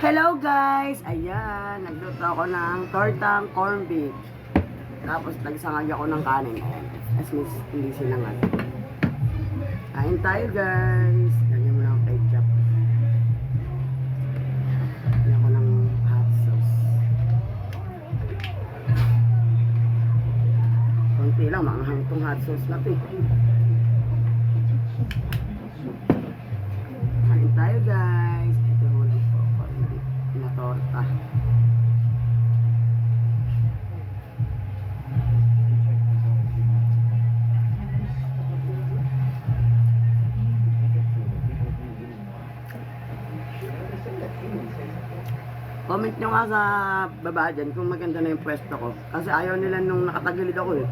Hello guys! Ayan, nagluto ako ng tortang corned beef. Tapos nagsangag ako ng kanin. Ayan, as means hindi sinangag. Kain tayo guys! Lagyan mo na ang ketchup. Lagyan ko ng hot sauce. Konti lang, maanghang itong hot sauce na ito. Kain tayo guys! Ito muna po corned beef na torta. Comment nyo nga sa baba dyan kung maganda na yung pwesto ko. Kasi ayaw nila nung nakatagilid ako eh.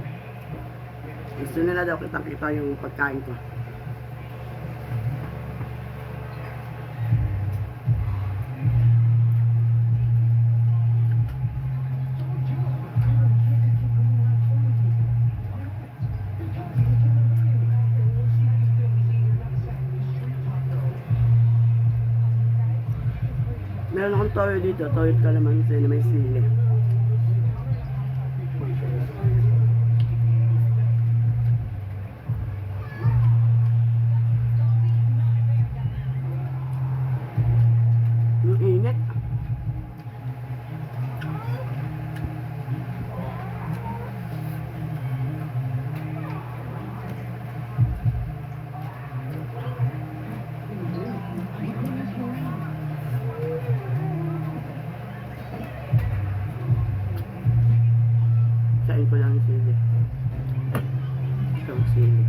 Gusto nila daw kitang-kita yung pagkain ko. Meron akong toyo dito, toyo kalamansi na may sili. Yung init. Kain ko lang yung sili. Itong sili.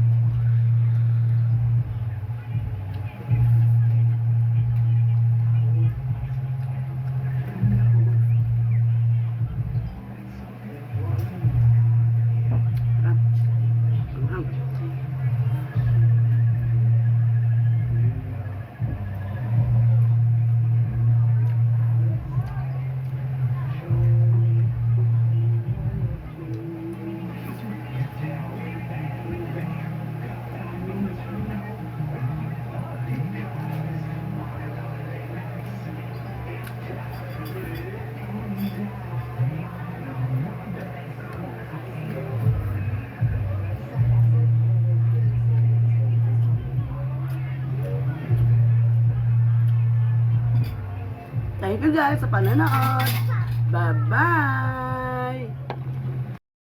Ah, anghang. Thank you guys sa panonood. Bye-bye!